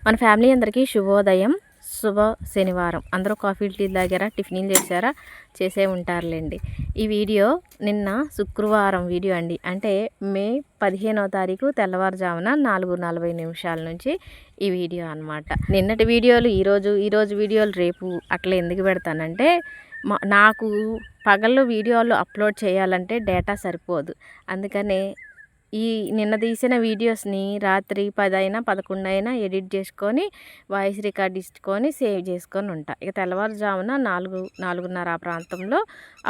మన ఫ్యామిలీ అందరికీ శుభోదయం, శుభ శనివారం. అందరూ కాఫీ టీ తాగారా, టిఫిన్లు చేశారా? చేసే ఉంటారులేండి. ఈ వీడియో నిన్న శుక్రవారం వీడియో అండి. అంటే మే 15వ తారీఖు తెల్లవారుజామున 4:40 నుంచి ఈ వీడియో అనమాట. నిన్నటి వీడియోలు ఈరోజు వీడియోలు రేపు అట్లా ఎందుకు పెడతానంటే నాకు పగళ్ళు వీడియోలు అప్లోడ్ చేయాలంటే డేటా సరిపోదు. అందుకనే నిన్న తీసిన వీడియోస్ని రాత్రి 10 అయినా 11 అయినా ఎడిట్ చేసుకొని వాయిస్ రికార్డ్ ఇచ్చుకొని సేవ్ చేసుకొని ఉంటా. ఇక తెల్లవారుజామున 4:30 ఆ ప్రాంతంలో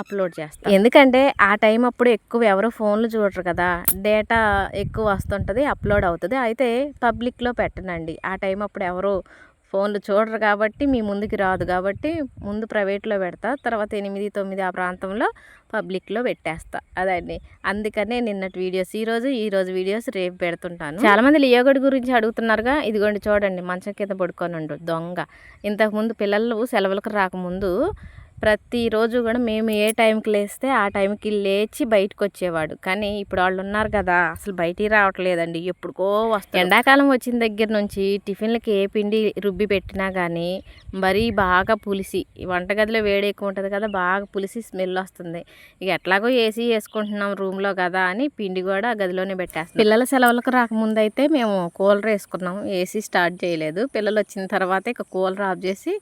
అప్లోడ్ చేస్తాను. ఎందుకంటే ఆ టైం అప్పుడు ఎక్కువ ఎవరు ఫోన్లు చూడరు కదా, డేటా ఎక్కువ వస్తుంటుంది, అప్లోడ్ అవుతుంది. అయితే పబ్లిక్లో పెట్టనండి. ఆ టైం అప్పుడు ఎవరు ఫోన్లు చూడరు కాబట్టి మీ ముందుకి రాదు కాబట్టి ముందు ప్రైవేట్లో పెడతా, తర్వాత 8, 9 ఆ ప్రాంతంలో పబ్లిక్లో పెట్టేస్తా. అదండి. అందుకనే నిన్నటి వీడియోస్ ఈరోజు వీడియోస్ రేపు పెడుతుంటాను. చాలామంది లియోగడ్ గురించి అడుగుతున్నారుగా. ఇదిగోండి చూడండి, మంచం కింద పడుకొని ఉండు దొంగ. ఇంతకుముందు పిల్లలు సెలవులకు రాకముందు ప్రతిరోజు కూడా మేము ఏ టైంకి లేస్తే ఆ టైంకి లేచి బయటకు వచ్చేవాడు. కానీ ఇప్పుడు వాళ్ళు ఉన్నారు కదా, అసలు బయటికి రావట్లేదండి. ఎప్పుడుకో వస్తాయి. ఎండాకాలం వచ్చిన దగ్గర నుంచి టిఫిన్లకి ఏ పిండి రుబ్బి పెట్టినా కానీ మరీ బాగా పులిసి, వంటగదిలో వేడి ఎక్కువ ఉంటుంది కదా, బాగా పులిసి స్మెల్ వస్తుంది. ఇక ఎట్లాగో ఏసీ వేసుకుంటున్నాం రూమ్లో కదా అని పిండి కూడా గదిలోనే పెట్టేస్తాం. పిల్లల సెలవులకు రాకముందు అయితే మేము కూలర్ వేసుకున్నాం, ఏసీ స్టార్ట్ చేయలేదు. పిల్లలు వచ్చిన తర్వాత ఇక కూలర్ ఆఫ్ చేసి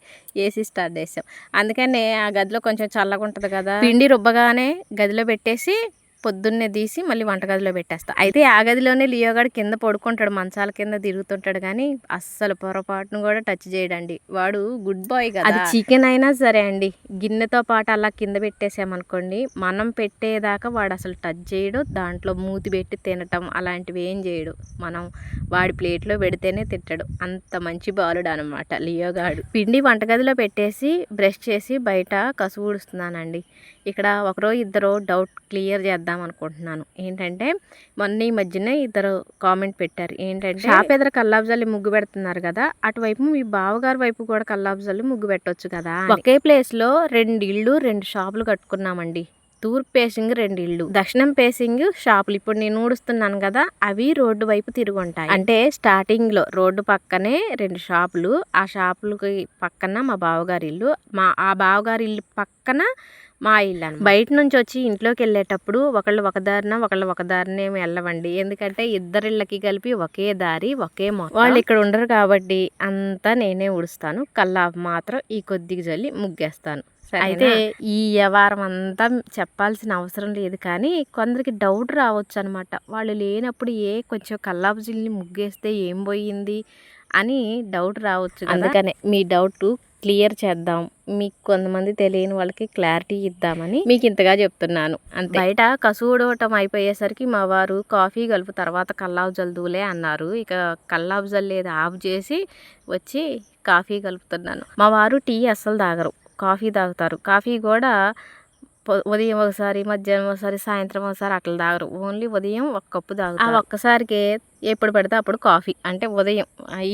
ఏసీ స్టార్ట్ చేసాం. అందుకనే ఆ గదిలో కొంచెం చల్లగా ఉంటుంది కదా, పిండి రుబ్బగానే గదిలో పెట్టేసి పొద్దున్నే తీసి మళ్ళీ వంటగదిలో పెట్టేస్తా. అయితే ఆ గదిలోనే లియోగాడు కింద పడుకుంటాడు, మంచాల కింద తిరుగుతుంటాడు. కానీ అస్సలు పొరపాటును కూడా టచ్ చేయడండి. వాడు గుడ్ బాయ్ కదా. అది చికెన్ అయినా సరే అండి, గిన్నెతో పాటు అలా కింద పెట్టేసామనుకోండి, మనం పెట్టేదాకా వాడు అసలు టచ్ చేయడు. దాంట్లో మూతి పెట్టి తినటం అలాంటివి ఏం చేయడు. మనం వాడి ప్లేట్లో పెడితేనే తింటాడు. అంత మంచి బాలుడు అనమాట లియోగాడు. పిండి వంటగదిలో పెట్టేసి బ్రష్ చేసి బయట కసువు ఊడుస్తున్నానండి. ఇక్కడ ఒకరో ఇద్దరు డౌట్ క్లియర్ చేద్దాం అనుకుంటున్నాను. ఏంటంటే మొన్న ఈ మధ్యన ఇద్దరు కామెంట్ పెట్టారు. ఏంటంటే షాప్ ఎదురు కల్లాబ్జల్లి ముగ్గు పెడుతున్నారు కదా, అటువైపు మీ బావగారి వైపు కూడా కల్లాబ్జల్లి ముగ్గు పెట్టొచ్చు కదా. ఒకే ప్లేస్లో 2 ఇళ్ళు 2 షాపులు కట్టుకున్నామండి. తూర్పు ఫేసింగ్ 2 ఇళ్ళు, దక్షిణం ఫేసింగ్ షాపులు. ఇప్పుడు నేను ఊడుస్తున్నాను కదా, అవి రోడ్డు వైపు తిరుగుంటాయి. అంటే స్టార్టింగ్లో రోడ్డు పక్కనే 2 షాపులు, ఆ షాపులకి పక్కన మా బావగారి ఇల్లు, ఆ బావగారి ఇల్లు పక్కన మా ఇల్లు. బయట నుంచి వచ్చి ఇంట్లోకి వెళ్ళేటప్పుడు ఒకళ్ళు ఒక దారినే వెళ్ళవండి. ఎందుకంటే ఇద్దరిళ్ళకి కలిపి ఒకే దారి, ఒకే మొత్తం. వాళ్ళు ఇక్కడ ఉండరు కాబట్టి అంతా నేనే ఊడుస్తాను. కల్లాపు మాత్రం ఈ కొద్దిగా జల్లి ముగ్గేస్తాను. అయితే ఈ వ్యవహారం అంతా చెప్పాల్సిన అవసరం లేదు, కానీ కొందరికి డౌట్ రావచ్చు అనమాట. వాళ్ళు లేనప్పుడు కొంచెం కల్లాపు జిల్ని ముగ్గేస్తే ఏం పోయింది అని డౌట్ రావచ్చు. అందుకనే మీ డౌట్ క్లియర్ చేద్దాం, మీకు కొంతమంది తెలియని వాళ్ళకి క్లారిటీ ఇద్దామని మీకు ఇంతగా చెప్తున్నాను. అంతే. బయట కసువుడవటం అయిపోయేసరికి మా వారు కాఫీ కలుపు తర్వాత కల్లాపు జల్దులే అన్నారు. ఇక కల్లాపు జల్లేది ఆఫ్ చేసి వచ్చి కాఫీ కలుపుతున్నాను. మా వారు టీ అస్సలు తాగరు, కాఫీ తాగుతారు. కాఫీ కూడా ఉదయం ఒకసారి, మధ్యాహ్నం ఒకసారి, సాయంత్రం ఒకసారి అట్లా తాగరు. ఓన్లీ ఉదయం 1 కప్పు తాగుతారు. ఆ ఒక్కసారికి ఎప్పుడు పడితే అప్పుడు కాఫీ. అంటే ఉదయం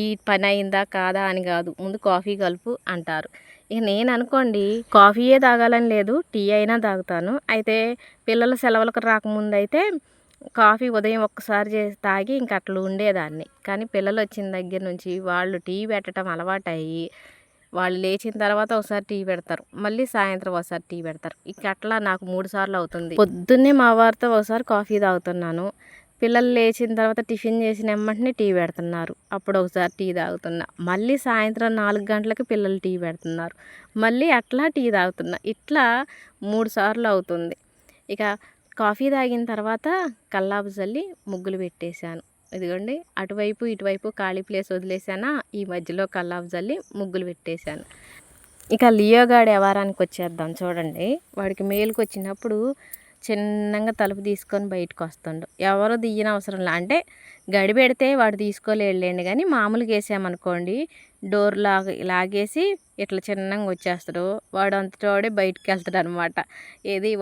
ఈ పని అయిందా కాదా అని కాదు, ముందు కాఫీ కలుపు అంటారు. ఇక నేను అనుకోండి కాఫీయే తాగాలని లేదు, టీ అయినా తాగుతాను. అయితే పిల్లల సెలవులకు రాకముందు అయితే కాఫీ ఉదయం ఒక్కసారి చేసి తాగి ఇంక అట్లా ఉండేదాన్ని. కానీ పిల్లలు వచ్చిన దగ్గర నుంచి వాళ్ళు టీ పెట్టడం అలవాటయ్యి, వాళ్ళు లేచిన తర్వాత ఒకసారి టీ పెడతారు, మళ్ళీ సాయంత్రం ఒకసారి టీ పెడతారు. ఇక అట్లా నాకు 3 సార్లు అవుతుంది. పొద్దున్నే మా వారితో ఒకసారి కాఫీ తాగుతున్నాను, పిల్లలు లేచిన తర్వాత టిఫిన్ చేసిన వెంటనే టీ పెడుతున్నారు, అప్పుడు ఒకసారి టీ తాగుతున్నా, మళ్ళీ సాయంత్రం 4 గంటలకి పిల్లలు టీ పెడుతున్నారు, మళ్ళీ అట్లా టీ తాగుతున్నా. ఇట్లా 3 సార్లు అవుతుంది. ఇక కాఫీ తాగిన తర్వాత కల్లాపు జల్లి ముగ్గులు పెట్టేశాను. ఇదిగోండి, అటువైపు ఇటువైపు ఖాళీ ప్లేస్ వదిలేసానా, ఈ మధ్యలో కల్లాపు జల్లి ముగ్గులు పెట్టేశాను. ఇక లియోగాడి వ్యవహారానికి వచ్చేద్దాం. చూడండి, వాడికి మేలుకు వచ్చినప్పుడు చిన్నగా తలుపు తీసుకొని బయటకు వస్తుండు. ఎవరు దియ్యన అవసరం లే. అంటే గడి పెడితే వాడు తీసుకోలేడులేండి, కానీ మామూలుగా వేసామనుకోండి డోర్ లాగేసి ఇట్లా చిన్నగా వచ్చేస్తాడు. వాడు అంతటోడే బయటికి వెళ్తాడు అనమాట.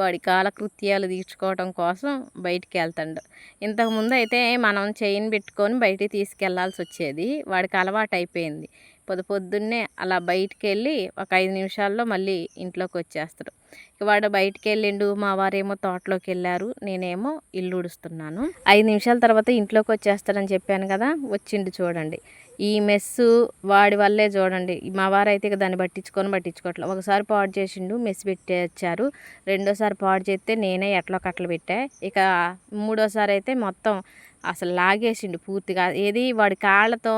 వాడి కాలకృత్యాలు తీర్చుకోవడం కోసం బయటికి వెళ్తాడు. ఇంతకుముందు అయితే మనం చైన్ పెట్టుకొని బయటికి తీసుకెళ్లాల్సి వచ్చేది. వాడికి అలవాటు అయిపోయింది. పొద్దున్నే అలా బయటికి వెళ్ళి ఒక 5 నిమిషాల్లో మళ్ళీ ఇంట్లోకి వచ్చేస్తాడు. ఇక వాడు బయటికి వెళ్ళిండు, మా వారేమో తోటలోకి వెళ్ళారు, నేనేమో ఇల్లు ఉడుస్తున్నాను. 5 నిమిషాల తర్వాత ఇంట్లోకి వచ్చేస్తాడని చెప్పాను కదా, వచ్చిండు చూడండి. ఈ మెస్సు వాడి వల్లే చూడండి. మా వారైతే ఇక దాన్ని పట్టించుకోవట్లేదు. ఒకసారి పాడు చేసిండు, మెస్ పెట్టేచ్చారు. రెండోసారి పాడు చేస్తే నేనే ఎట్లో కట్టలు పెట్టా. ఇక మూడోసారి అయితే మొత్తం అసలు లాగేసిండు పూర్తిగా. ఏది వాడి కాళ్ళతో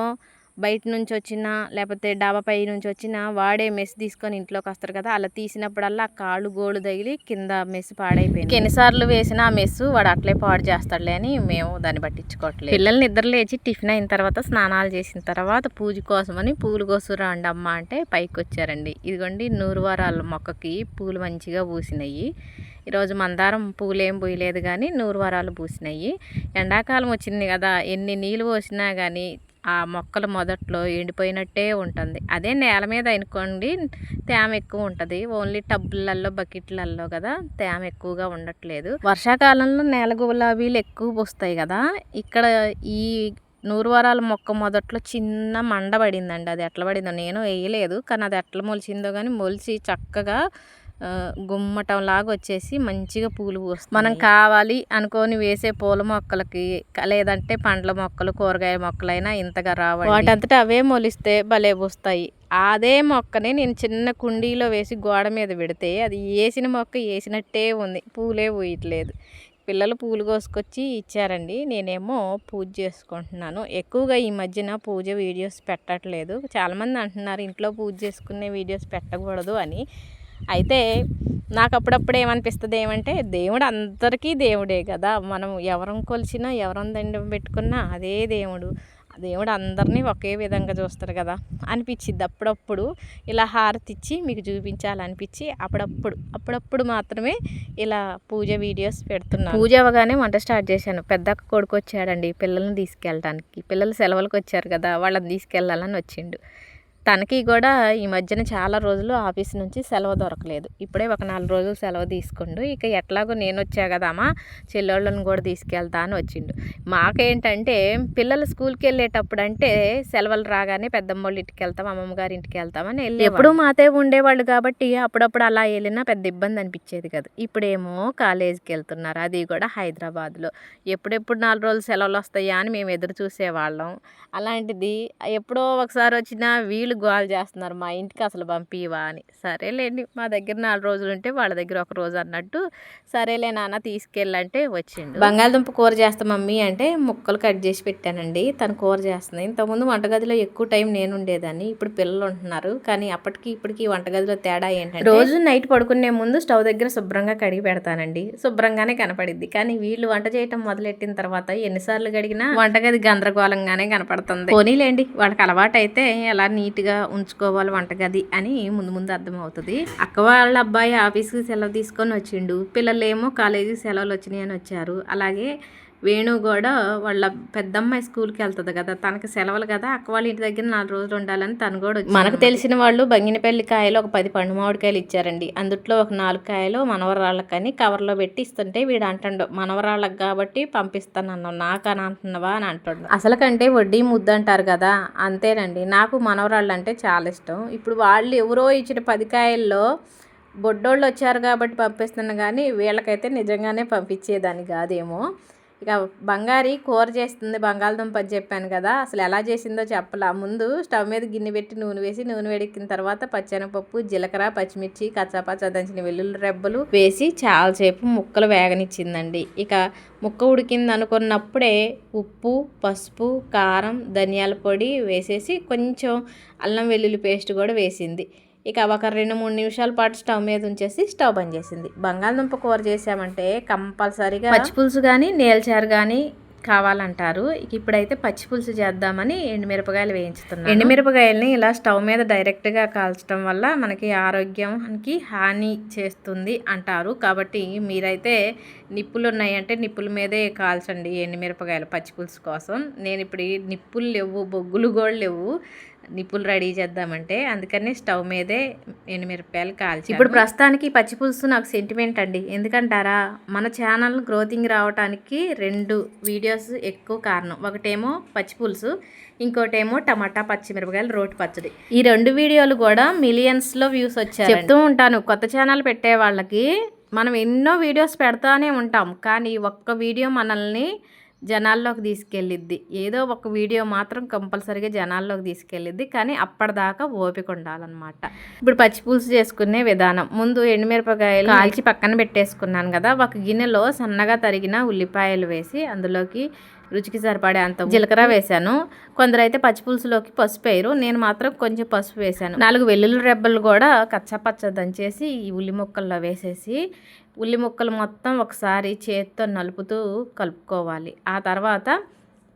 బయట నుంచి వచ్చినా లేకపోతే డాబా పై నుంచి వచ్చినా వాడే మెస్ తీసుకొని ఇంట్లోకి వస్తారు కదా, అలా తీసినప్పుడల్లా కాళ్ళు గోళ్ళు తగిలి కింద మెస్ పాడైపోయింది. ఎన్నిసార్లు వేసినా ఆ మెస్సు వాడు అట్లే పాడు చేస్తాడులే అని మేము దాన్ని పట్టించుకోవట్లేదు. పిల్లల్ని నిద్ర లేచి టిఫిన్ అయిన తర్వాత స్నానాలు చేసిన తర్వాత పూజ కోసమని పూలు కోసురండి అమ్మ అంటే పైకి వచ్చారండి. ఇదిగోండి నూరువారాల మొక్కకి పూలు మంచిగా పూసినాయి. ఈరోజు మందారం పూలేం పూయలేదు కానీ నూరువారాలు పూసినాయి. ఎండాకాలం వచ్చింది కదా, ఎన్ని నీళ్ళు పోసినా కానీ ఆ మొక్కలు మొదట్లో ఎండిపోయినట్టే ఉంటుంది. అదే నేల మీద అనుకోండి తేమ ఎక్కువ ఉంటుంది. ఓన్లీ టబ్బులలో బకెట్లలో కదా తేమ ఎక్కువగా ఉండట్లేదు. వర్షాకాలంలో నేల గులాబీలు ఎక్కువ పూస్తాయి కదా, ఇక్కడ ఈ నూరువారాల మొక్క మొదట్లో చిన్న మండ పడిందండి. అది ఎట్లా పడిందో నేను వేయలేదు, కానీ అది ఎట్లా మొలిచిందో కానీ మొలిచి చక్కగా గుమ్మటం లాగా వచ్చేసి మంచిగా పూలు పూస్తాయి. మనం కావాలి అనుకొని వేసే పూల మొక్కలకి లేదంటే పండ్ల మొక్కలు కూరగాయ మొక్కలైనా ఇంతగా రావాలి. వాటంతటా అవే మొలిస్తే భలే పూస్తాయి. అదే మొక్కని నేను చిన్న కుండీలో వేసి గోడ మీద పెడితే అది వేసిన మొక్క వేసినట్టే ఉంది, పూలే పూయట్లేదు. పిల్లలు పూలు కోసుకొచ్చి ఇచ్చారండి, నేనేమో పూజ చేసుకుంటున్నాను. ఎక్కువగా ఈ మధ్యన పూజ వీడియోస్ పెట్టట్లేదు. చాలామంది అంటున్నారు ఇంట్లో పూజ చేసుకునే వీడియోస్ పెట్టకూడదు అని. అయితే నాకు అప్పుడప్పుడు ఏమనిపిస్తుంది ఏమంటే, దేవుడు అందరికీ దేవుడే కదా, మనం ఎవరం కొలిచినా ఎవరం దండం పెట్టుకున్నా అదే దేవుడు. దేవుడు అందరినీ ఒకే విధంగా చూస్తారు కదా అనిపించిద్ది. అప్పుడప్పుడు ఇలా హారతి ఇచ్చి మీకు చూపించాలనిపించి అప్పుడప్పుడు మాత్రమే ఇలా పూజ వీడియోస్ పెడుతున్నాను. పూజ అవ్వగానే వంట స్టార్ట్ చేశాను. పెద్దక్క కొడుకు వచ్చాడండి పిల్లల్ని తీసుకెళ్ళడానికి. పిల్లలు సెలవులకు వచ్చారు కదా, వాళ్ళని తీసుకెళ్ళాలని వచ్చిండు. తనకి కూడా ఈ మధ్యన చాలా రోజులు ఆఫీస్ నుంచి సెలవు దొరకలేదు. ఇప్పుడే ఒక 4 రోజులు సెలవు తీసుకుండు. ఇక ఎట్లాగో నేను వచ్చా కదమ్మా చెల్లెళ్ళని కూడా తీసుకెళ్తా అని వచ్చిండు. మాకేంటంటే పిల్లలు స్కూల్కి వెళ్ళేటప్పుడు అంటే సెలవులు రాగానే పెద్దమ్మ వాళ్ళ ఇంటికి వెళ్తాం, అమ్మమ్మ గారి ఇంటికి వెళ్తామని వెళ్ళి ఎప్పుడు మాతే ఉండేవాళ్ళు కాబట్టి అప్పుడప్పుడు అలా వెళ్ళినా పెద్ద ఇబ్బంది అనిపించేది కదా. ఇప్పుడేమో కాలేజీకి వెళ్తున్నారు, అది కూడా హైదరాబాద్లో. ఎప్పుడెప్పుడు 4 రోజులు సెలవులు వస్తాయా అని మేము ఎదురు చూసేవాళ్ళం. అలాంటిది ఎప్పుడో ఒకసారి వచ్చినా వీళ్ళు గోల్ చేస్తున్నారు మా ఇంటికి అసలు పంపివా అని. సరేలేండి, మా దగ్గర 4 రోజులు ఉంటే వాళ్ళ దగ్గర 1 రోజు అన్నట్టు సరేలే నాన్న తీసుకెళ్ళంటే వచ్చిండు. బంగాళదుంప కూర చేస్తా మమ్మీ అంటే ముక్కలు కట్ చేసి పెట్టానండి. తను కూర చేస్తుంది. ఇంతకుముందు వంటగదిలో ఎక్కువ టైం నేను ఉండేదాన్ని, ఇప్పుడు పిల్లలు ఉంటున్నారు. కానీ అప్పటికి ఇప్పటికి వంటగదిలో తేడా ఏంటంటే రోజు నైట్ పడుకునే ముందు స్టవ్ దగ్గర శుభ్రంగా కడిగి పెడతానండి, శుభ్రంగానే కనపడిద్ది. కానీ వీళ్ళు వంట చేయటం మొదలెట్టిన తర్వాత ఎన్నిసార్లు కడిగినా వంటగది గందరగోళంగానే కనపడుతుంది. పోనీలేండి, వాళ్ళకి అలవాటు అయితే ఎలా నీట్గా ఉంచుకోవాలి వంటగది అని ముందు అర్థమవుతుంది. అక్క వాళ్ళ అబ్బాయి ఆఫీస్కి సెలవు తీసుకొని వచ్చిండు, పిల్లలేమో కాలేజీకి సెలవులు వచ్చినాయి అని వచ్చారు. అలాగే వేణు కూడా వాళ్ళ పెద్దమ్మాయి స్కూల్కి వెళ్తుంది కదా, తనకి సెలవులు కదా, అక్క వాళ్ళ ఇంటి దగ్గర 4 రోజులు ఉండాలని తను కూడా మనకు తెలిసిన వాళ్ళు బంగినపల్లి కాయలు ఒక 10 పండు మామిడికాయలు ఇచ్చారండి. అందుట్లో ఒక 4 కాయలు మనవరాళ్ళకని కవర్లో పెట్టి ఇస్తుంటే వీడు అంటాడు మనవరాళ్ళకి కాబట్టి పంపిస్తానన్నావు నాకని అంటున్నావా అని అంటాడు. అసలు కంటే వడ్డీ ముద్దు అంటారు కదా, అంతేనండి. నాకు మనవరాళ్ళు అంటే చాలా ఇష్టం. ఇప్పుడు వాళ్ళు ఎవరో ఇచ్చిన 10 కాయల్లో బొడ్డోళ్ళు వచ్చారు కాబట్టి పంపిస్తున్నాను, కానీ వీళ్ళకైతే నిజంగానే పంపించేదాన్ని కాదేమో. ఇక బంగారి కూర చేస్తుంది, బంగాళదుంప అని చెప్పాను కదా, అసలు ఎలా చేసిందో చెప్పలా. ముందు స్టవ్ మీద గిన్నె పెట్టి నూనె వేసి, నూనె వేడెక్కిన తర్వాత పచ్చెనపప్పు, జీలకర్ర, పచ్చిమిర్చి, కచ్చాపచ్చా దంచిన వెల్లుల్లి రెబ్బలు వేసి చాలాసేపు ముక్కలు వేగనిచ్చిందండి. ఇక ముక్క ఉడికింది అనుకున్నప్పుడే ఉప్పు, పసుపు, కారం, ధనియాల పొడి వేసేసి కొంచెం అల్లం వెల్లుల్లి పేస్ట్ కూడా వేసింది. ఇక ఒక 2-3 నిమిషాల పాటు స్టవ్ మీద ఉంచేసి స్టవ్ బంద్ చేసింది. బంగాళదుంప కూర చేసామంటే కంపల్సరీగా పచ్చిపులుసు కానీ నేల్చారు కానీ కావాలంటారు. ఇప్పుడైతే పచ్చిపులుసు చేద్దామని ఎండుమిరపకాయలు వేయించుతున్నాను. ఎండుమిరపకాయలని ఇలా స్టవ్ మీద డైరెక్ట్గా కాల్చడం వల్ల మనకి ఆరోగ్యానికి హాని చేస్తుంది అంటారు. కాబట్టి మీరైతే నిప్పులు ఉన్నాయంటే నిప్పుల మీదే కాల్చండి ఎండుమిరపకాయలు పచ్చిపులుసు కోసం. నేను ఇప్పుడు నిప్పులు లేవు, బొగ్గులు కూడా లేవు నిప్పులు రెడీ చేద్దామంటే, అందుకని స్టవ్ మీదే ఎండుమిరపకాయలు కాల్చి. ఇప్పుడు ప్రస్తుతానికి పచ్చిపులుసు నాకు సెంటిమెంట్ అండి. ఎందుకంటారా, మన ఛానల్ గ్రోతింగ్ రావడానికి 2 వీడియోస్ ఎక్కువ కారణం. ఒకటేమో పచ్చిపులుసు, ఇంకోటేమో టమాటా పచ్చిమిరపకాయలు రోటి పచ్చడి. ఈ 2 వీడియోలు కూడా మిలియన్స్లో వ్యూస్ వచ్చాయి. చెప్తూ ఉంటాను కొత్త ఛానల్ పెట్టే వాళ్ళకి, మనం ఎన్నో వీడియోస్ పెడతానే ఉంటాం, కానీ ఒక్క వీడియో మనల్ని జనాల్లోకి తీసుకెళ్ళిద్ది. ఏదో ఒక వీడియో మాత్రం కంపల్సరీగా జనాల్లోకి తీసుకెళ్ళిద్ది. కానీ అప్పటిదాకా ఓపిక ఉండాలన్నమాట. ఇప్పుడు పచ్చి పులుసు చేసుకునే విధానం. ముందు ఎండుమిరపకాయలు కాల్చి పక్కన పెట్టేసుకున్నాను కదా. ఒక గిన్నెలో సన్నగా తరిగిన ఉల్లిపాయలు వేసి అందులోకి రుచికి సరిపడే అంత జీలకర్ర వేశాను. కొందరైతే పచ్చి పులుసులోకి పసుపు వేయరు. నేను మాత్రం కొంచెం పసుపు వేశాను. 4 వెల్లుల్లి రెబ్బలు కూడా కచ్చపచ్చ దంచేసి ఈ ఉల్లి ముక్కల్లో వేసేసి ఉల్లి ముక్కలు మొత్తం ఒకసారి చేత్తో నలుపుతూ కలుపుకోవాలి. ఆ తర్వాత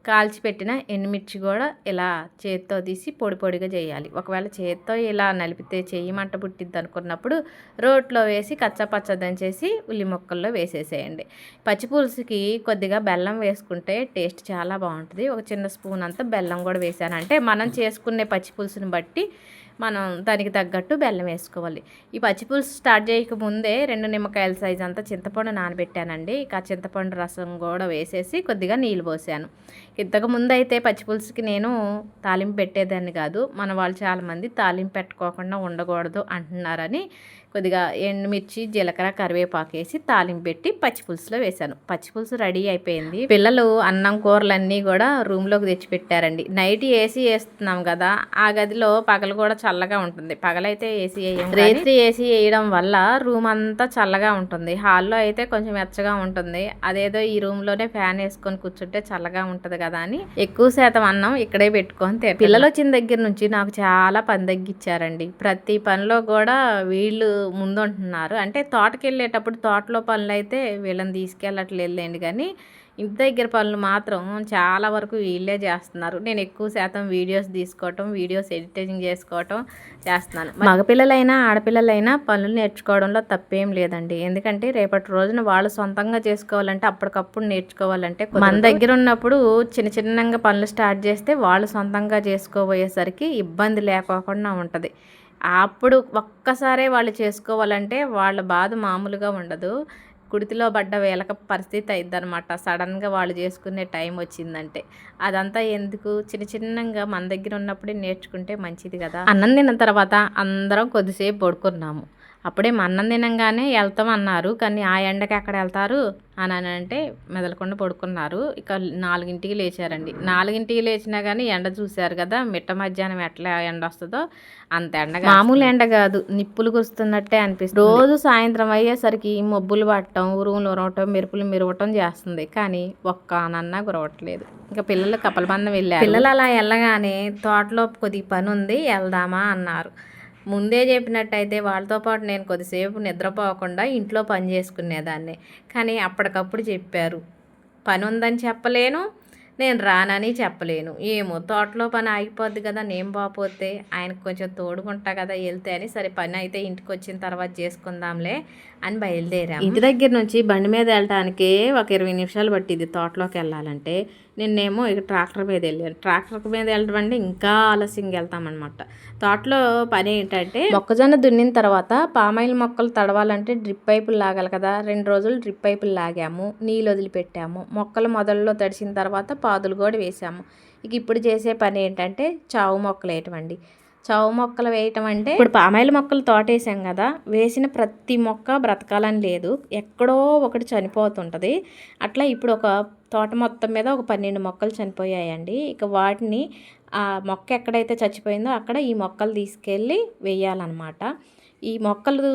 కాల్చిపెట్టిన ఎండుమిర్చి కూడా ఇలా చేత్తో తీసి పొడి పొడిగా చేయాలి. ఒకవేళ చేత్తో ఇలా నలిపితే చెయ్యి మంట పుట్టిద్ది అనుకున్నప్పుడు రోట్లో వేసి కచ్చపచ్చ దంచేసి ఉల్లి ముక్కల్లో వేసేసేయండి. పచ్చిపులుసుకి కొద్దిగా బెల్లం వేసుకుంటే టేస్ట్ చాలా బాగుంటుంది. ఒక చిన్న స్పూన్ అంతా బెల్లం కూడా వేసాను. అంటే మనం చేసుకునే పచ్చిపులుసుని బట్టి మనం దానికి తగ్గట్టు బెల్లం వేసుకోవాలి. ఈ పచ్చిపులుసు స్టార్ట్ చేయకముందే 2 నిమ్మకాయల సైజు అంతా చింతపండు నానబెట్టానండి. ఇక చింతపండు రసం కూడా వేసేసి కొద్దిగా నీళ్ళు పోసాను. ఇంతకుముందు అయితే పచ్చిపులుసుకి నేను తాలింపు పెట్టేదాన్ని కాదు. మన వాళ్ళు చాలామంది తాలింపు పెట్టుకోకుండా ఉండకూడదు అంటున్నారని కొద్దిగా ఎండుమిర్చి జీలకర్ర కరివేపాకు వేసి తాలింపు పెట్టి పచ్చిపులుసులో వేశాను. పచ్చిపులుసు రెడీ అయిపోయింది. పిల్లలు అన్నం కూరలన్నీ కూడా రూమ్లోకి తెచ్చిపెట్టారండి. నైట్ ఏసీ వేస్తున్నాం కదా, ఆ గదిలో పగలు కూడా చల్లగా ఉంటుంది. పగలైతే ఏసీ వేయం, రాత్రి ఏసీ వేయడం వల్ల రూమ్ అంతా చల్లగా ఉంటుంది. హాల్లో అయితే కొంచెం వెచ్చగా ఉంటుంది. అదేదో ఈ రూమ్లోనే ఫ్యాన్ వేసుకొని కూర్చుంటే చల్లగా ఉంటుంది కదా అని ఎక్కువ శాతం అన్నం ఇక్కడే పెట్టుకొని తింటాం. పిల్లలు వచ్చిన దగ్గర నుంచి నాకు చాలా పని తగ్గించారండి. ప్రతి పనిలో కూడా వీళ్ళు ముందు ఉంటున్నారు. అంటే తోటకి వెళ్ళేటప్పుడు తోటలో పనులు అయితే వీళ్ళని తీసుకెళ్ళట్లేదులేండి, కానీ ఇంటి దగ్గర పనులు మాత్రం చాలా వరకు వీళ్ళే చేస్తున్నారు. నేను ఎక్కువ శాతం వీడియోస్ తీసుకోవటం, వీడియోస్ ఎడిటింగ్ చేసుకోవటం చేస్తున్నాను. మగపిల్లలైనా ఆడపిల్లలైనా పనులు నేర్చుకోవడంలో తప్పేం లేదండి. ఎందుకంటే రేపటి రోజున వాళ్ళు సొంతంగా చేసుకోవాలంటే అప్పటికప్పుడు నేర్చుకోవాలంటే మన దగ్గర ఉన్నప్పుడు చిన్న చిన్నగా పనులు స్టార్ట్ చేస్తే వాళ్ళు సొంతంగా చేసుకోబోయేసరికి ఇబ్బంది లేకోకుండా ఉంటుంది. అప్పుడు ఒక్కసారే వాళ్ళు చేసుకోవాలంటే వాళ్ళ బాధ మామూలుగా ఉండదు. కుడితిలో పడ్డ వేలక పరిస్థితి అయిద్దనమాట. సడన్గా వాళ్ళు చేసుకునే టైం వచ్చిందంటే అదంతా ఎందుకు, చిన్న చిన్నగా మన దగ్గర ఉన్నప్పుడే నేర్చుకుంటే మంచిది కదా. అన్నం తిన్న తర్వాత అందరం కొద్దిసేపు పడుకున్నాము. అప్పుడే అన్నం తినంగానే వెళ్తాం అన్నారు, కానీ ఆ ఎండకి ఎక్కడ వెళ్తారు అని అంటే మెదలకుండా పడుకున్నారు. ఇక 4ంటికి లేచారండి. 4ంటికి లేచినా కానీ ఎండ చూశారు కదా, మిట్ట మధ్యాహ్నం ఎట్లా ఎండ వస్తుందో అంత ఎండ, మామూలు ఎండ కాదు, నిప్పులు కురుస్తున్నట్టే అనిపిస్తుంది. రోజు సాయంత్రం అయ్యేసరికి మబ్బులు పట్టడం, ఉరుములు ఉరవటం, మెరుపులు మెరవటం చేస్తుంది, కానీ ఒక్కనన్నా కురవట్లేదు. ఇంకా పిల్లలు కపలబంధం వెళ్ళారు. పిల్లలు అలా వెళ్ళగానే తోటలో కొద్దిగా పని ఉంది వెళ్దామా అన్నారు. ముందే చెప్పినట్టయితే వాళ్ళతో పాటు నేను కొద్దిసేపు నిద్రపోకుండా ఇంట్లో పని చేసుకునేదాన్ని, కానీ అప్పటికప్పుడు చెప్పారు. పని ఉందని చెప్పలేను, నేను రానని చెప్పలేను. ఏమో తోటలో పని ఆగిపోద్ది కదా, నేను బాపోతే ఆయనకు కొంచెం తోడుకుంటా కదా వెళ్తే అని, సరే పని అయితే ఇంటికి వచ్చిన తర్వాత చేసుకుందాంలే అని బయలుదేరాం. ఇంటి దగ్గర నుంచి బండి మీద వెళ్ళటానికి ఒక 20 నిమిషాలు పట్టింది తోటలోకి వెళ్ళాలంటే. నిన్నేమో ఇక ట్రాక్టర్ మీద వెళ్ళాను. ట్రాక్టర్ మీద వెళ్ళడం అంటే ఇంకా ఆలస్యంగా వెళ్తామన్నమాట. తోటలో పని ఏంటంటే మొక్కజొన్న దున్నిన తర్వాత పామాయిల్ మొక్కలు తడవాలంటే డ్రిప్ పైపులు లాగాలి కదా. 2 రోజులు డ్రిప్ పైపులు లాగాము, నీళ్ళు వదిలిపెట్టాము. మొక్కలు మొదల్లో తడిసిన తర్వాత పాదులు కూడా వేసాము. ఇక ఇప్పుడు చేసే పని ఏంటంటే చావు మొక్కలు వేయటమండి. చావు మొక్కలు వేయటం అంటే ఇప్పుడు పామాయిల్ మొక్కలు తోటేసాం కదా, వేసిన ప్రతి మొక్క బ్రతకాలని లేదు, ఎక్కడో ఒకటి చనిపోతుంటుంది. అట్లా ఇప్పుడు ఒక తోట మొత్తం మీద ఒక 12 మొక్కలు చనిపోయాయండి. ఇక వాటిని ఆ మొక్క ఎక్కడైతే చచ్చిపోయిందో అక్కడ ఈ మొక్కలు తీసుకెళ్ళి వేయాలన్నమాట. ఈ మొక్కలు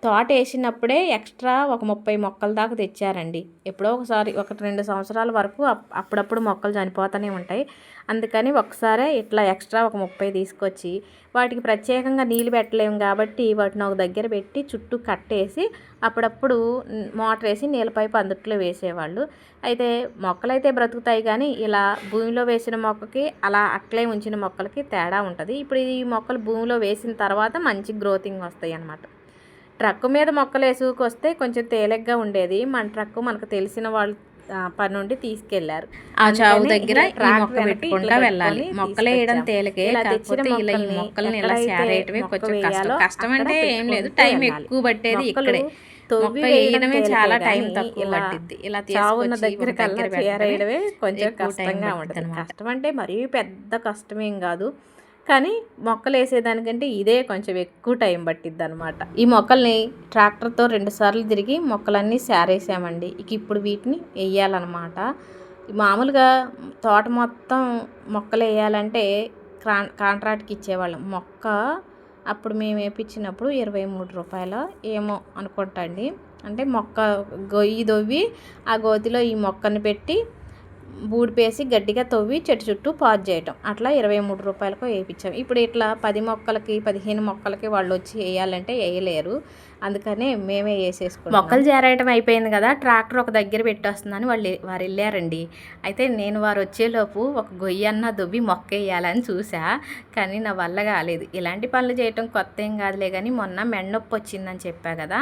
తోట వేసినప్పుడే ఎక్స్ట్రా ఒక 30 మొక్కల దాకా తెచ్చారండి. ఎప్పుడో ఒకసారి 1-2 సంవత్సరాల వరకు అప్పుడప్పుడు మొక్కలు చనిపోతూనే ఉంటాయి. అందుకని ఒకసారి ఇట్లా ఎక్స్ట్రా ఒక 30 తీసుకొచ్చి వాటికి ప్రత్యేకంగా నీళ్ళు పెట్టలేము కాబట్టి వాటిని ఒక దగ్గర పెట్టి చుట్టూ కట్టేసి అప్పుడప్పుడు మోటార్ వేసి నీళ్ళ పైపు అందుట్లో వేసేవాళ్ళు. అయితే మొక్కలైతే బ్రతుకుతాయి, కానీ ఇలా భూమిలో వేసిన మొక్కకి అలా అట్లే ఉంచిన మొక్కలకి తేడా ఉంటుంది. ఇప్పుడు ఈ మొక్కలు భూమిలో వేసిన తర్వాత మంచి గ్రోతింగ్ వస్తాయి అన్నమాట. ట్రక్ మీద మొక్కలు వేసుకొస్తే కొంచెం తేలిగ్గా ఉండేది. మన ట్రక్ మనకు తెలిసిన వాళ్ళు పని నుండి తీసుకెళ్లారు. ఆ చావు దగ్గర మొక్క పెట్టుకుంటా వెళ్ళాలి. మొక్కలు వేయడం తేలికే, కాకపోతే ఇలా ఈ మొక్కల్ని ఇలా సేరేయటమే కొంచెం కష్టం. కష్టం అంటే ఏం లేదు, టైం ఎక్కువ పట్టేది ఇక్కడే. మొక్క వేయడమే చాలా టైం తక్కువ పట్టింది. ఇలా చావున్న దగ్గర చేరేయడమే కొంచెం కష్టంగా ఉంటుంది. కష్టం అంటే మరీ పెద్ద కష్టమేం కాదు, కానీ మొక్కలు వేసేదానికంటే ఇదే కొంచెం ఎక్కువ టైం పట్టిద్ది అనమాట. ఈ మొక్కల్ని ట్రాక్టర్తో 2 సార్లు తిరిగి మొక్కలన్నీ సారేసామండి. ఇక ఇప్పుడు వీటిని వేయాలన్నమాట. మామూలుగా తోట మొత్తం మొక్కలు వేయాలంటే కాంట్రాక్ట్కి ఇచ్చేవాళ్ళం. మొక్క అప్పుడు మేము వేయించినప్పుడు 23 రూపాయలు ఏమో అనుకుంటా అండి. అంటే మొక్క గొయ్యి తవ్వి ఆ గోతిలో ఈ మొక్కను పెట్టి బూడిపేసి గట్టిగా తవ్వి చెట్టు చుట్టూ పాజ్ చేయటం, అట్లా 23 రూపాయలకు వేయించాం. ఇప్పుడు ఇట్లా 10 మొక్కలకి 15 మొక్కలకి వాళ్ళు వచ్చి వేయాలంటే వేయలేరు. అందుకనే మేమే వేసేసుకున్నాం. మొక్కలు చేరేయటం అయిపోయింది కదా, ట్రాక్టర్ ఒక దగ్గర పెట్టేస్తుందని వారు వెళ్ళారండి. అయితే నేను వారు వచ్చేలోపు ఒక గొయ్యన్న దువ్వి మొక్క వేయాలని చూసా, కానీ నా వల్ల కాలేదు. ఇలాంటి పనులు చేయటం కొత్త ఏం కాదులే, కానీ మొన్న మెడనొప్పి వచ్చిందని చెప్పా కదా,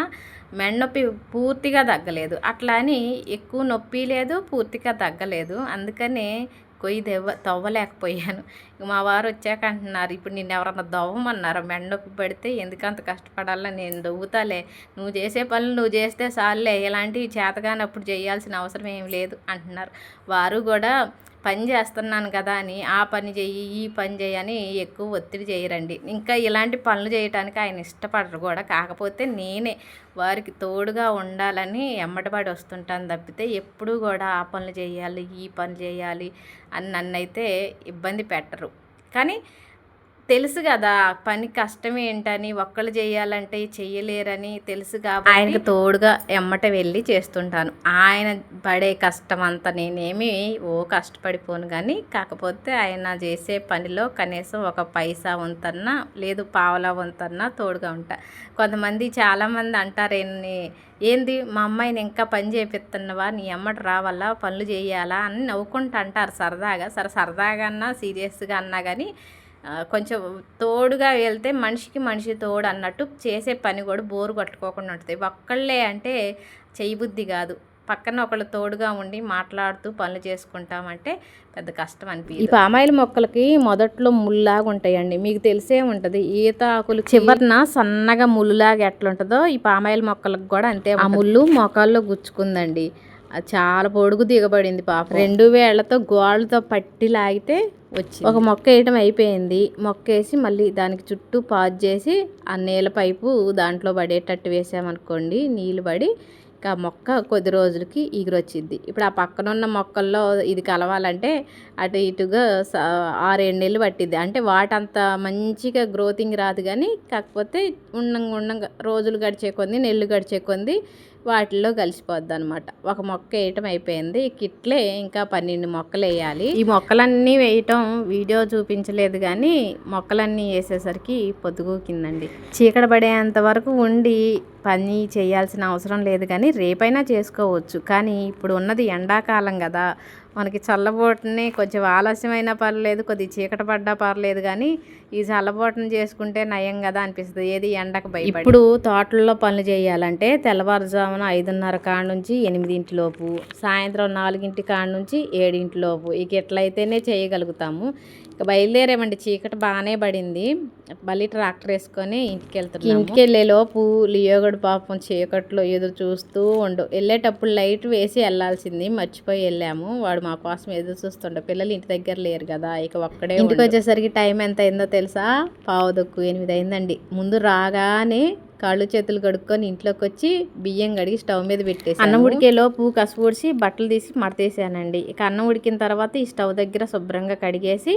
మెడనొప్పి పూర్తిగా తగ్గలేదు. అట్లా అని ఎక్కువ నొప్పి లేదు, పూర్తిగా తగ్గలేదు. అందుకనే కొయ్యి తవ్వలేకపోయాను. మా వారు వచ్చాక అంటున్నారు, ఇప్పుడు నిన్ను ఎవరన్నా దవ్వమన్నారు, మెడనొప్పి పడితే ఎందుకంత కష్టపడాలా, నేను దవ్వుతాలే, నువ్వు చేసే పనులు నువ్వు చేస్తే చాలులే, ఇలాంటివి చేతగానప్పుడు చేయాల్సిన అవసరం ఏం లేదు అంటున్నారు. వారు కూడా పని చేస్తున్నాను కదా అని ఆ పని చెయ్యి ఈ పని చెయ్యి అని ఎక్కువ ఒత్తిడి చేయరండి. ఇంకా ఇలాంటి పనులు చేయటానికి ఆయన ఇష్టపడరు కూడా. కాకపోతే నేనే వారికి తోడుగా ఉండాలని ఎమ్మటపడి వస్తుంటాను తప్పితే ఎప్పుడూ కూడా ఆ పనులు చేయాలి ఈ పని చేయాలి అని నన్నైతే ఇబ్బంది పెట్టరు. కానీ తెలుసు కదా పని కష్టం ఏంటని, ఒక్కళ్ళు చేయాలంటే చెయ్యలేరని తెలుసు కాబట్టి ఆయనకు తోడుగా ఎమ్మట వెళ్ళి చేస్తుంటాను. ఆయన పడే కష్టం అంతా నేనేమి కష్టపడిపోను, కానీ కాకపోతే ఆయన చేసే పనిలో కనీసం ఒక పైసా వంతన్నా లేదు పావలా వంతన్నా తోడుగా ఉంటా. కొంతమంది చాలామంది అంటారు, ఏంది మా అమ్మాయిని ఇంకా పని చేపిస్తున్నావా, నీ అమ్మట రావాలా, పనులు చేయాలా అని నవ్వుకుంటూ అంటారు సరదాగా. సరదాగా అన్నా సీరియస్గా అన్నా కానీ కొంచెం తోడుగా వెళ్తే మనిషికి మనిషి తోడు అన్నట్టు చేసే పని కూడా బోరు కొట్టుకోకుండా ఉంటుంది. ఒక్కళ్ళే అంటే చేయబుద్ధి కాదు, పక్కన ఒకళ్ళు తోడుగా ఉండి మాట్లాడుతూ పనులు చేసుకుంటామంటే పెద్ద కష్టం అనిపించదు. ఈ పామాయిల్ మొక్కలకి మొదట్లో ముళ్ళలాగా ఉంటాయండి, మీకు తెలిసే ఉంటుంది. ఈత ఆకులు చివరిన సన్నగా ముళ్ళులాగా ఎట్లుంటుందో ఈ పామాయిల్ మొక్కలకు కూడా అంతే. ఆ ముళ్ళు మొక్కల్లో గుచ్చుకుందండి, అది చాలా పొడుగు దిగబడింది పాప. 2 వేళ్లతో గోళ్ళతో పట్టి లాగితే వచ్చి ఒక మొక్క వేయటం అయిపోయింది. మొక్క వేసి మళ్ళీ దానికి చుట్టూ పాజ్ చేసి ఆ నీళ్ళ పైపు దాంట్లో పడేటట్టు వేసామనుకోండి, నీళ్ళు పడి ఇంకా మొక్క కొద్ది రోజులకి ఎగురొచ్చింది. ఇప్పుడు ఆ పక్కన ఉన్న మొక్కల్లో ఇది కలవాలంటే అటు ఇటుగా 6-7 నెలలు పట్టిద్ది. అంటే వాటంత మంచిగా గ్రోతింగ్ రాదు, కానీ కాకపోతే ఉండంగా రోజులు గడిచే కొద్ది నెలలు గడిచే కొద్ది వాటిల్లో కలిసిపోద్ది అనమాట. ఒక మొక్క వేయటం అయిపోయింది, ఇట్లే ఇంకా 12 మొక్కలు వేయాలి. ఈ మొక్కలన్నీ వేయటం వీడియో చూపించలేదు, కానీ మొక్కలన్నీ వేసేసరికి పొద్దుగూకిందండి. చీకటి పడేంత వరకు ఉండి పని చేయాల్సిన అవసరం లేదు, కానీ రేపైనా చేసుకోవచ్చు. కానీ ఇప్పుడు ఉన్నది ఎండాకాలం కదా, మనకి చల్లబోటనే కొంచెం ఆలస్యమైనా పర్లేదు, కొద్దిగా చీకటి పడ్డా పర్లేదు, కానీ ఈ చల్లబోటను చేసుకుంటే నయం కదా అనిపిస్తుంది. ఏది ఎండకు భయపడి. ఇప్పుడు తోటల్లో పనులు చేయాలంటే తెల్లవారుజామున 5:30 కాడ నుంచి 8 లోపు, సాయంత్రం 4 కాడ నుంచి 7 లోపు, ఇక ఎట్లయితేనే చేయగలుగుతాము. ఇక బయలుదేరామండి, చీకటి బాగానే పడింది. మళ్ళీ ట్రాక్టర్ వేసుకొని ఇంటికి వెళ్ళేలోపు లియోగడు పాపం చీకట్లో ఎదురు చూస్తూ వెళ్ళేటప్పుడు లైట్ వేసి వెళ్ళాల్సింది, మర్చిపోయి వెళ్ళాము. వాడు మా కోసం ఎదురు చూస్తుండే, పిల్లలు ఇంటి దగ్గర లేరు కదా, ఇక ఒక్కడే. ఇంటికి వచ్చేసరికి టైం ఎంత అయిందో తెలుసా, 7:45 అయిందండి. ముందు రాగానే కాళ్ళు చేతులు కడుక్కొని ఇంట్లోకి వచ్చి బియ్యం కడిగి స్టవ్ మీద పెట్టేసి అన్నం ఉడికేలోపు కసు పొడిచి బట్టలు తీసి మడతేసానండి. ఇక అన్నం ఉడికిన తర్వాత ఈ స్టవ్ దగ్గర శుభ్రంగా కడిగేసి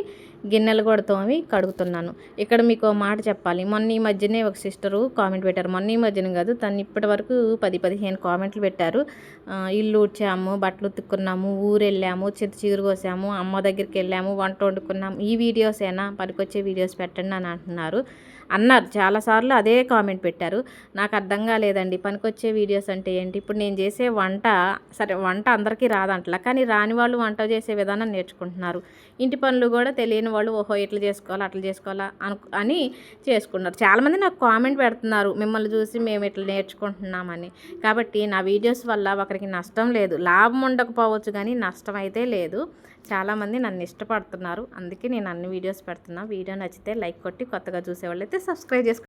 గిన్నెలు కూడా తోమి కడుగుతున్నాను. ఇక్కడ మీకు మాట చెప్పాలి, మొన్న ఈ మధ్యనే ఒక సిస్టరు కామెంట్ పెట్టారు, మొన్న ఈ మధ్యన కాదు, తను ఇప్పటి వరకు 10-15 కామెంట్లు పెట్టారు. ఇల్లు ఊడ్చాము, బట్టలు ఉతుక్కున్నాము, ఊరు వెళ్ళాము, చిగురు కోసాము, అమ్మ దగ్గరికి వెళ్ళాము, వంట వండుకున్నాము, ఈ వీడియోసేనా పనికొచ్చే వీడియోస్ పెట్టండి అని అన్నారు. చాలాసార్లు అదే కామెంట్ పెట్టారు. నాకు అర్థం కాలేదండి, పనికొచ్చే వీడియోస్ అంటే ఏంటి? ఇప్పుడు నేను చేసే వంట, సరే వంట అందరికీ రాదంటలా, కానీ రాని వాళ్ళు వంట చేసే విధానం నేర్చుకుంటున్నారు. ఇంటి పనులు కూడా తెలియని వాళ్ళు ఇట్లా చేసుకోవాలా అట్లా చేసుకోవాలా అని చేసుకుంటున్నారు. చాలామంది నాకు కామెంట్ పెడుతున్నారు, మిమ్మల్ని చూసి మేము ఇట్లా నేర్చుకుంటున్నామని. కాబట్టి నా వీడియోస్ వల్ల ఒకరికి నష్టం లేదు, లాభం ఉండకపోవచ్చు, కానీ నష్టం అయితే లేదు. చాలామంది నన్ను ఇష్టపడుతున్నారు, అందుకే నేను అన్ని వీడియోస్ పెడుతున్నా. వీడియో నచ్చితే లైక్ కొట్టి, కొత్తగా చూసేవాళ్ళైతే సబ్స్క్రైబ్ చేసుకోండి.